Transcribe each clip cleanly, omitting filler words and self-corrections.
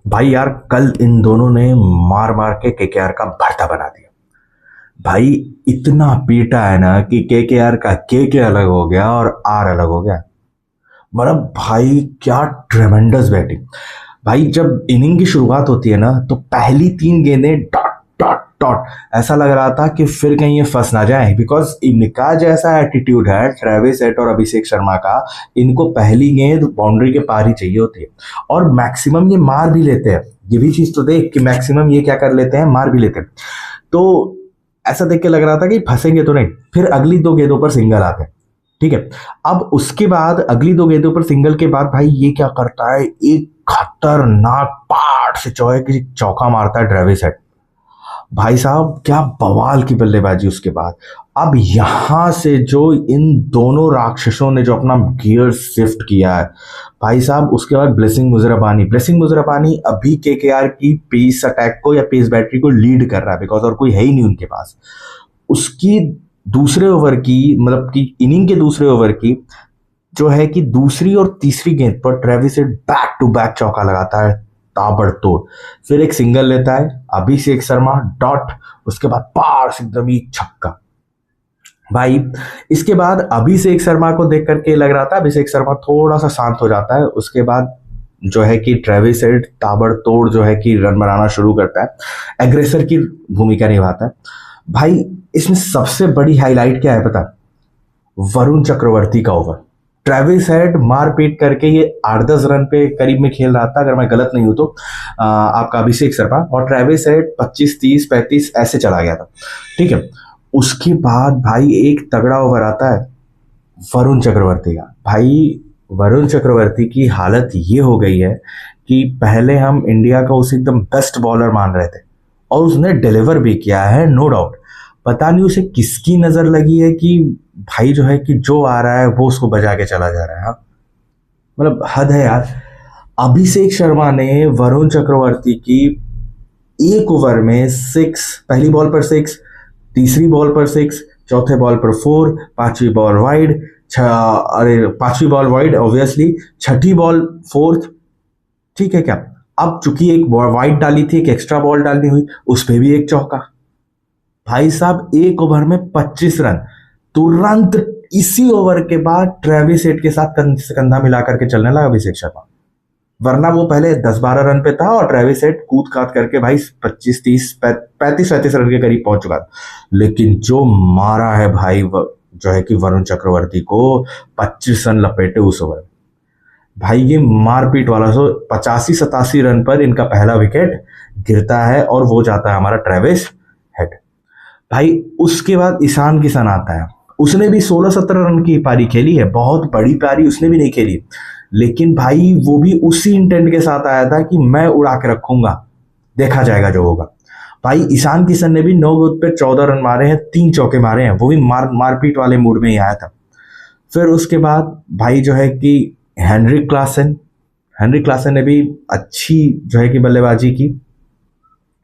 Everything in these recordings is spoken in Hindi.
भाई यार, कल इन दोनों ने मार मार के केकेआर का भरता बना दिया। भाई इतना पीटा है ना कि केकेआर का के अलग हो गया और आर अलग हो गया। मतलब भाई क्या ट्रेमेंडस बैटिंग। भाई जब इनिंग की शुरुआत होती है ना तो पहली 3 गेंदें डॉट डॉट डॉट, ऐसा लग रहा था कि फिर कहीं ये फंस ना जाए, बिकॉज इनका जैसा एटीट्यूड है ट्रेविस हेड और अभिषेक शर्मा का। इनको पहली गेंद बाउंड्री के पार ही चाहिए होती है और मैक्सिमम ये मार भी लेते हैं। ये भी चीज तो देख कि मैक्सिमम ये क्या कर लेते हैं, मार भी लेते हैं। तो ऐसा देख के लग रहा था कि फंसेंगे तो नहीं। फिर अगली 2 गेंदों पर सिंगल आते हैं। ठीक है। अब उसके बाद अगली 2 गेंदों पर सिंगल के बाद भाई ये क्या करता है, एक खतरनाक पार्ट से चौका मारता है ट्रेविस हेड। भाई साहब क्या बवाल की बल्लेबाजी उसके बाद। अब यहां से जो इन दोनों राक्षसों ने जो अपना गियर शिफ्ट किया है भाई साहब, उसके बाद ब्लेसिंग मुजराबानी अभी केकेआर की पेस अटैक को या पेस बैटरी को लीड कर रहा है, बिकॉज और कोई है ही नहीं उनके पास। उसकी दूसरे ओवर की, मतलब कि इनिंग के दूसरे ओवर की जो है कि दूसरी और तीसरी गेंद पर Travis Head back to back चौका लगाता है ताबड़तोड़। फिर एक सिंगल लेता है अभिषेक शर्मा डॉट, उसके बाद पार से एकदम ही छक्का। भाई इसके बाद अभिषेक शर्मा को देख करके लग रहा था अभिषेक शर्मा थोड़ा सा शांत हो जाता है। उसके बाद जो है कि ट्रेविस हेड ताबड़तोड़ जो है कि रन बनाना शुरू करता है, एग्रेसर की भूमिका निभाता है। भाई इसमें सबसे बड़ी हाईलाइट क्या है पता? वरुण चक्रवर्ती का ओवर। ट्रेविस हेड मार पीट करके ये 8-10 रन पे करीब में खेल रहा था, अगर मैं गलत नहीं हूं तो आपका अभिषेक शर्मा, और ट्रेविस हेड 25, 30, 35 ऐसे चला गया था। ठीक है। उसके बाद भाई एक तगड़ा ओवर आता है वरुण चक्रवर्ती का। भाई वरुण चक्रवर्ती की हालत ये हो गई है कि पहले हम इंडिया का उसे एकदम बेस्ट बॉलर मान रहे थे और उसने डिलीवर भी किया है, नो डाउट। पता नहीं उसे किसकी नजर लगी है कि भाई जो है कि जो आ रहा है वो उसको बजा के चला जा रहा है। हाँ, मतलब हद है यार। अभिषेक शर्मा ने वरुण चक्रवर्ती की एक ओवर में 6, पहली बॉल पर 6, तीसरी बॉल पर 6, चौथे बॉल पर 4, पांचवी बॉल वाइड, अरे पांचवी बॉल वाइड ऑब्वियसली, छठी बॉल फोर्थ। ठीक है क्या? अब चूंकि एक वाइड डाली थी, एक एक्स्ट्रा बॉल डालनी हुई, उस पर भी एक चौका। भाई साहब एक ओवर में 25 रन। तुरंत इसी ओवर के बाद ट्रेविस हेड के साथ कंधे से कंधा मिला करके चलने लगा अभिषेक शर्मा। वरना वो पहले 10-12 रन पे था और ट्रेविस हेड कूद काद करके भाई 25, 30, 35 रन के करीब पहुंच चुका था। लेकिन जो मारा है भाई जो है कि वरुण चक्रवर्ती को 25 रन लपेटे उस ओवर। भाई ये मारपीट वाला, सो 85-87 रन पर इनका पहला विकेट गिरता है और वो जाता है हमारा ट्रेविस हेड। भाई उसके बाद ईशान किशन आता है। उसने भी 16-17 रन की पारी खेली है, बहुत बड़ी पारी उसने भी नहीं खेली, लेकिन भाई वो भी उसी इंटेंट के साथ आया था कि मैं उड़ा के रखूंगा, देखा जाएगा जो होगा। भाई ईशान किशन ने भी 9 गेंद पे 14 रन मारे हैं, 3 चौके मारे हैं, वो भी मारपीट वाले मूड में ही आया था। फिर उसके बाद भाई जो है कि हेनरिक क्लासन ने भी अच्छी जो है कि बल्लेबाजी की।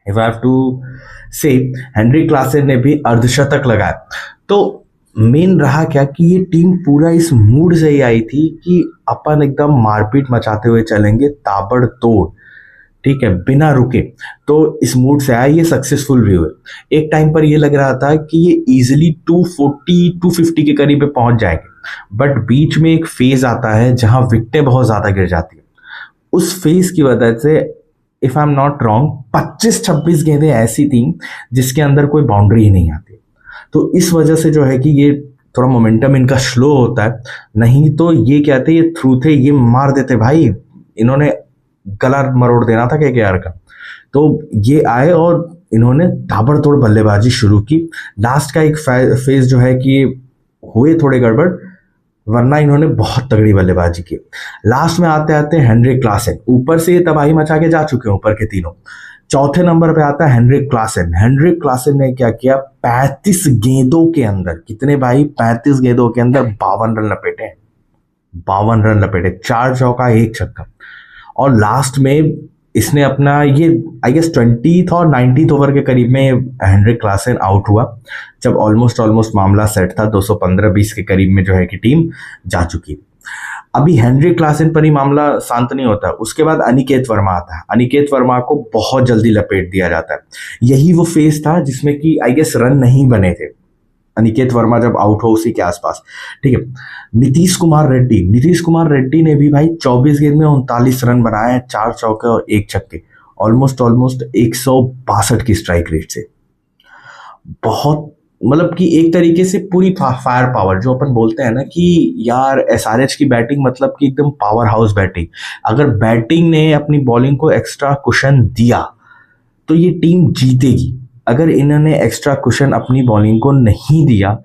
इफ आई हैव टू से हेनरी क्लासन ने भी अर्धशतक लगाया। तो मेन रहा क्या कि ये टीम पूरा इस मूड से ही आई थी कि अपन एकदम मारपीट मचाते हुए चलेंगे ताबड़तोड़, ठीक है, बिना रुके। तो इस मूड से आया, ये सक्सेसफुल भी हुए। एक टाइम पर ये लग रहा था कि ये इजीली 240-250 के करीब पे पहुंच जाएंगे, बट बीच में एक फेज आता है जहां विकेटें बहुत ज्यादा गिर जाती है। उस फेज की वजह से if I am not wrong 25-26 गेंदें ऐसी थी जिसके अंदर कोई बाउंड्री ही नहीं आती। तो इस वजह से जो है कि ये थोड़ा मोमेंटम इनका स्लो होता है। नहीं तो ये कहते ये थ्रू थे, ये मार देते भाई। इन्होंने गला मरोड़ देना था केकेआर का। तो ये आए और इन्होंने ताबड़तोड़ बल्लेबाजी शुरू की। लास्ट का एक फेज जो है कि हुए थोड़े गड़बड़, वरना इन्होंने बहुत तगड़ी बल्लेबाजी की। लास्ट में आते आते हेनरिक क्लासन, ऊपर से ये तबाही मचा के जा चुके हैं ऊपर के तीनों। चौथे नंबर पे आता है हेनरिक क्लासन ने क्या किया, 35 गेंदों के अंदर, कितने भाई, 35 गेंदों के अंदर 52 रन लपेटे, 4 चौका 1 छक्का। और लास्ट में इसने अपना ये आई गेस 20th और 19th ओवर के करीब में हेनरिक क्लासन आउट हुआ, जब ऑलमोस्ट मामला सेट था। 215-20 के करीब में जो है कि टीम जा चुकी। अभी हेनरी क्लासन पर ही मामला शांत नहीं होता, उसके बाद अनिकेत वर्मा आता है। अनिकेत वर्मा को बहुत जल्दी लपेट दिया जाता है। यही वो फेज था जिसमें कि आई गेस रन नहीं बने थे, अनिकेत वर्मा जब आउट हो उसी के आसपास, ठीक है। नीतीश कुमार रेड्डी ने भी भाई 24 गेंद में 39 रन बनाए हैं, 4 चौके और 1 छक्के, ऑलमोस्ट 162 की स्ट्राइक रेट से। बहुत मतलब कि एक तरीके से पूरी फायर पावर, जो अपन बोलते हैं ना कि यार एसआरएच की बैटिंग मतलब कि एकदम पावर हाउस बैटिंग। अगर बैटिंग ने अपनी बॉलिंग को एक्स्ट्रा कुशन दिया तो ये टीम जीतेगी। अगर इन्होंने एक्स्ट्रा कुशन अपनी बॉलिंग को नहीं दिया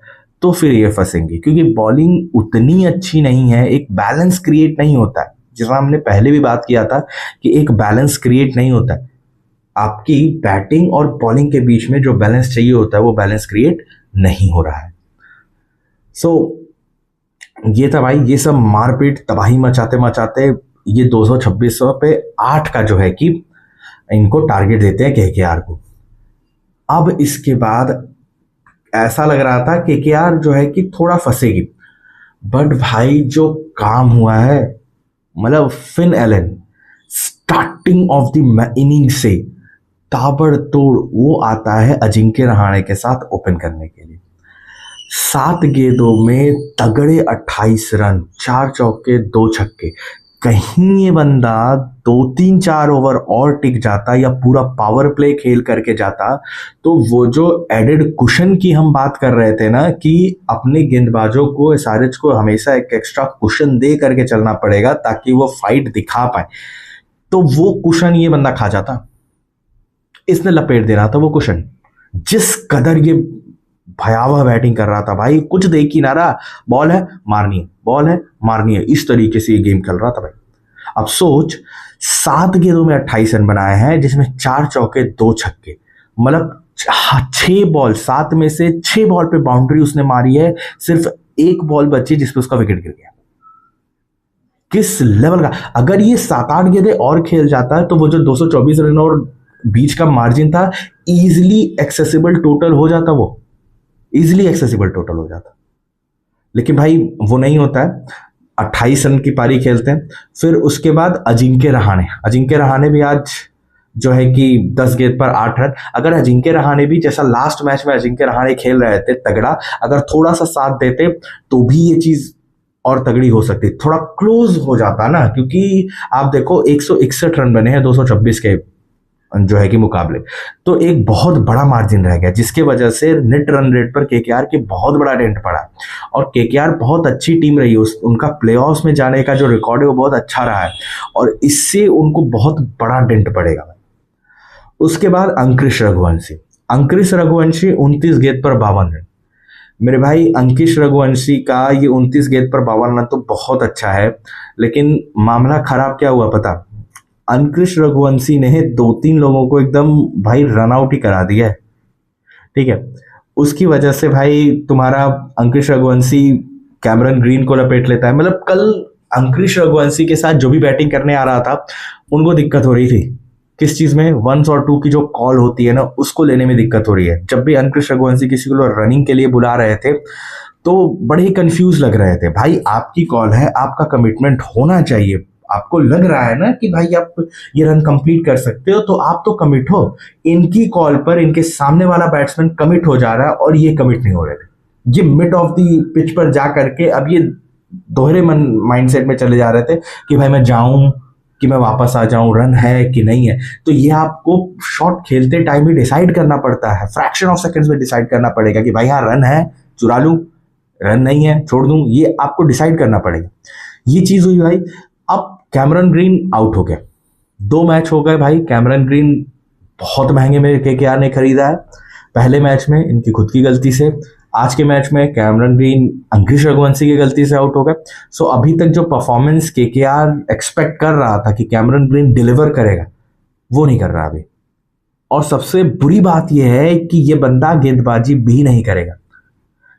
तो फिर ये फंसेंगे, क्योंकि बॉलिंग उतनी अच्छी नहीं है, एक बैलेंस क्रिएट नहीं होता है। जिसमें हमने पहले भी बात किया था कि एक बैलेंस क्रिएट नहीं होता है, आपकी बैटिंग और बॉलिंग के बीच में जो बैलेंस चाहिए होता है वो बैलेंस क्रिएट नहीं हो रहा है। सो ये था भाई, ये सब मारपीट तबाही मचाते मचाते ये 226 पे 8 का जो है कि इनको टारगेट देते हैं केकेआर को। अब इसके बाद ऐसा लग रहा था केकेआर जो है कि थोड़ा फंसेगी, बट भाई जो काम हुआ है, मतलब Finn Allen starting of the inning से ताबड़तोड़ वो आता है अजिंक्य रहाणे के साथ ओपन करने के लिए। 7 गेंदों में तगड़े 28 रन, 4 चौके 2 छक्के। कहीं ये बंदा 2-3-4 ओवर और टिक जाता या पूरा पावर प्ले खेल करके जाता तो वो जो एडेड कुशन की हम बात कर रहे थे ना कि अपने गेंदबाजों को, एसआरएच को हमेशा एक एक्स्ट्रा कुशन दे करके चलना पड़ेगा ताकि वो फाइट दिखा पाए, तो वो कुशन ये बंदा खा जाता। इसने लपेट दे रहा था वो कुशन। जिस कदर ये भयावह बैटिंग कर रहा था भाई, कुछ देख ही ना रहा, बॉल है मारनी है, बॉल है मारनी है, इस तरीके से ये गेम खेल रहा था भाई। अब सोच, 7 गेंदों में 28 रन बनाए हैं, जिसमें 4 चौके 2 छक्के, मतलब 6 बॉल, 7 में से 6 बॉल पे बाउंड्री उसने मारी है, सिर्फ 1 बॉल बची जिसपे उसका विकेट गिर गया। किस लेवल का, अगर ये 7-8 गेंदें और खेल जाता है तो वो जो 224 रन और बीच का मार्जिन था, इजीली एक्सेसिबल टोटल हो जाता, वो इजीली एक्सेसिबल टोटल हो जाता। लेकिन भाई वो नहीं होता है। 28 रन की पारी खेलते हैं। फिर उसके बाद अजिंक्य रहाणे भी आज जो है कि 10 गेंद पर 8 रन। अगर अजिंक्य रहाणे भी जैसा लास्ट मैच में अजिंक्य रहाणे खेल रहे थे तगड़ा, अगर थोड़ा सा साथ देते तो भी ये चीज और तगड़ी हो सकती, थोड़ा क्लोज हो जाता ना, क्योंकि आप देखो 161 रन बने हैं 226 के जो है कि मुकाबले, तो एक बहुत बड़ा मार्जिन रह गया, जिसके वजह से नेट रन रेट पर केकेआर की बहुत बड़ा डेंट पड़ा। और केकेआर बहुत अच्छी टीम रही है, उनका प्लेऑफ्स में जाने का जो रिकॉर्ड है वो बहुत अच्छा रहा है, और इससे उनको बहुत बड़ा डेंट पड़ेगा। उसके बाद अंकुश रघुवंशी 29 गेंद पर 52 रन। मेरे भाई अंकुश रघुवंशी का ये 29 गेंद पर 52 रन तो बहुत अच्छा है, लेकिन मामला खराब क्या हुआ पता, अंकुश रघुवंशी ने 2-3 लोगों को एकदम भाई रन आउट ही करा दिया है, ठीक है। उसकी वजह से भाई तुम्हारा अंकुश रघुवंशी कैमरन ग्रीन को लपेट लेता है। मतलब कल अंकुश रघुवंशी के साथ जो भी बैटिंग करने आ रहा था उनको दिक्कत हो रही थी, किस चीज में, 1 और 2 की जो कॉल होती है ना उसको लेने में दिक्कत हो रही है। जब भी अंकुश रघुवंशी किसी को रनिंग के लिए बुला रहे थे तो बड़े ही कंफ्यूज लग रहे थे। भाई आपकी कॉल है, आपका कमिटमेंट होना चाहिए, आपको लग रहा है ना कि भाई आप ये रन कंप्लीट कर सकते हो तो आप तो कमिट हो। इनकी कॉल पर इनके सामने वाला बैट्समैन कमिट हो जा रहा है और ये कमिट नहीं हो रहे थे। ये मिड ऑफ द पिच पर जा करके अब ये दोहरे माइंडसेट में चले जा रहे थे कि भाई मैं जाऊं कि मैं वापस आ जाऊं, रन है कि नहीं है। तो ये आपको शॉट खेलते टाइम ही डिसाइड करना पड़ता है, फ्रैक्शन ऑफ सेकंड्स में डिसाइड करना पड़ेगा कि भाई हाँ रन है चुरा लूं, रन नहीं है छोड़ दूं, ये आपको डिसाइड करना पड़ेगा। ये चीज हुई भाई। अब कैमरन ग्रीन आउट हो गया, 2 मैच हो गए भाई। कैमरन ग्रीन बहुत महंगे में केकेआर ने खरीदा है, पहले मैच में इनकी खुद की गलती से, आज के मैच में कैमरन ग्रीन अंकुश रघुवंशी की गलती से आउट हो गए। सो अभी तक जो परफॉर्मेंस केकेआर एक्सपेक्ट कर रहा था कि कैमरन ग्रीन डिलीवर करेगा, वो नहीं कर रहा अभी। और सबसे बुरी बात यह है कि ये बंदा गेंदबाजी भी नहीं करेगा।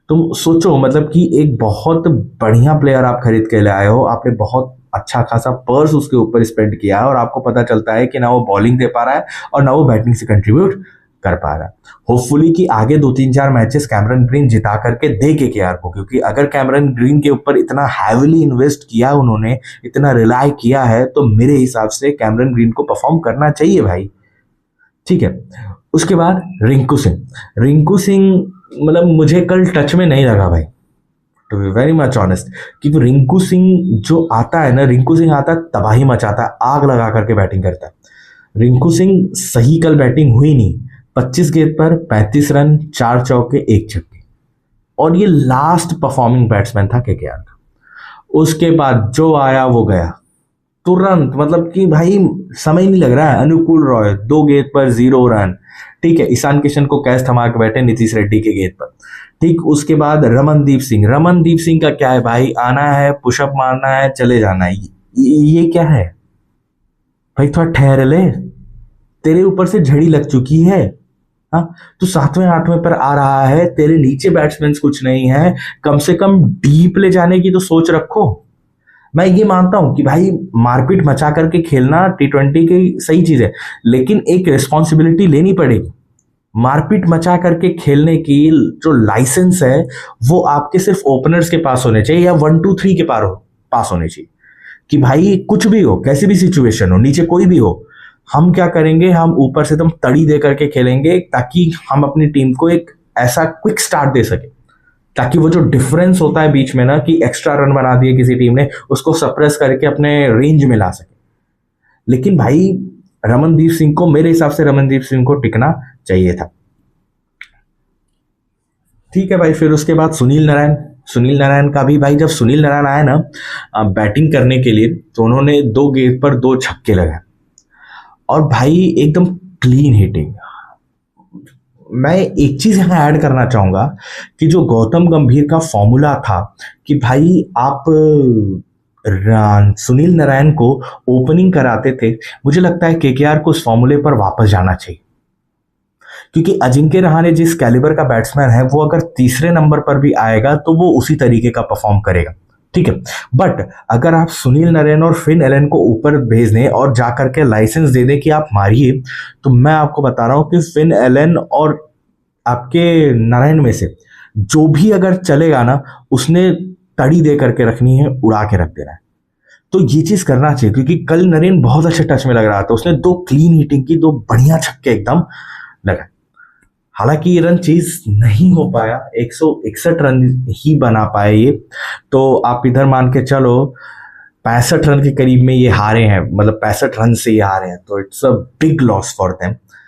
तुम सोचो, मतलब कि एक बहुत बढ़िया प्लेयर आप खरीद के ले आए हो, आपने बहुत अच्छा खासा पर्स उसके ऊपर स्पेंड किया है और आपको पता चलता है कि ना वो बॉलिंग दे पा रहा है और ना वो बैटिंग से कंट्रीब्यूट कर पा रहा। होपफुली कि आगे 2-3-4 मैचेस कैमरन ग्रीन जिता करके दे केकेआर को, क्योंकि अगर कैमरन ग्रीन के ऊपर इतना हैविली इन्वेस्ट किया उन्होंने, इतना रिलाय किया है, तो मेरे हिसाब से कैमरन ग्रीन को परफॉर्म करना चाहिए भाई। ठीक है, उसके बाद रिंकू सिंह मतलब मुझे कल टच में नहीं लगा भाई, to be very much honest, क्योंकि रिंकू सिंह जो आता है ना, रिंकू सिंह आता है तबाही मचाता है, आग लगा करके बैटिंग करता है। रिंकू सिंह सही कल बैटिंग हुई नहीं, 25 गेंद पर 35 रन, 4 चौके 1 छक्के, और ये लास्ट परफॉर्मिंग बैट्समैन था केकेआर का। उसके बाद जो आया वो गया तुरंत, मतलब कि भाई समय नहीं लग रहा है। अनुकूल रॉय 2 गेंद पर 0 रन, ठीक है। ईशान किशन को कैच थमा के बैठे नीतीश रेड्डी के गेंद पर, ठीक। उसके बाद रमनदीप सिंह का क्या है भाई, आना है, पुशअप मारना है, चले जाना है, ये क्या है भाई, थोड़ा ठहर ले, तेरे ऊपर से झड़ी लग चुकी है। हाँ, तू 7वें-8वें पर आ रहा है, तेरे नीचे बैट्समैन कुछ नहीं है, कम से कम डीप ले जाने की तो सोच रखो। मैं ये मानता हूं कि भाई मारपीट मचा करके खेलना T20 की सही चीज है, लेकिन एक रिस्पॉन्सिबिलिटी लेनी पड़ेगी। मारपीट मचा करके खेलने की जो लाइसेंस है वो आपके सिर्फ ओपनर्स के पास होने चाहिए, या 1-2-3 के पास होने चाहिए, कि भाई कुछ भी हो, कैसी भी सिचुएशन हो, नीचे कोई भी हो, हम क्या करेंगे, हम ऊपर से एकदम तड़ी दे करके खेलेंगे, ताकि हम अपनी टीम को एक ऐसा क्विक स्टार्ट दे सके, ताकि वो जो डिफरेंस होता है बीच में ना, कि एक्स्ट्रा रन बना दिए किसी टीम ने, उसको सप्रेस करके अपने रेंज में ला सके। लेकिन भाई रमनदीप सिंह को, मेरे हिसाब से रमनदीप सिंह को टिकना चाहिए था। ठीक है भाई, फिर उसके बाद सुनील नारायण का भी भाई, जब सुनील नारायण आए ना बैटिंग करने के लिए, तो उन्होंने 2 गेंद पर 2 छक्के लगाए, और भाई एकदम क्लीन हिटिंग। मैं एक चीज यहां ऐड करना चाहूंगा कि जो गौतम गंभीर का फॉर्मूला था कि भाई आप सुनील नारायण को ओपनिंग कराते थे, मुझे लगता है केकेआर को उस फॉर्मूले पर वापस जाना चाहिए, क्योंकि अजिंक्य रहाणे जिस कैलिबर का बैट्समैन है, वो अगर तीसरे नंबर पर भी आएगा तो वो उसी तरीके का परफॉर्म करेगा, ठीक है। बट अगर आप सुनील नारायण और फिन एलन को ऊपर भेज दें और जाकर के लाइसेंस दे दें कि आप मारिए, तो मैं आपको बता रहा हूं कि फिन एलन और आपके नारायण में से जो भी अगर चलेगा ना, उसने तड़ी दे करके रखनी है, उड़ा के रख देना है। तो ये चीज करना चाहिए, क्योंकि कल नरेन बहुत अच्छे टच में लग रहा था, उसने 2 क्लीन हिटिंग की, 2 बढ़िया छक्के एकदम लगा। हालांकि ये रन चीज नहीं हो पाया, 161 रन ही बना पाए ये, तो आप इधर मान के चलो 65 रन के करीब में ये हारे हैं, मतलब 65 रन से ये हारे हैं, तो it's a big loss for them.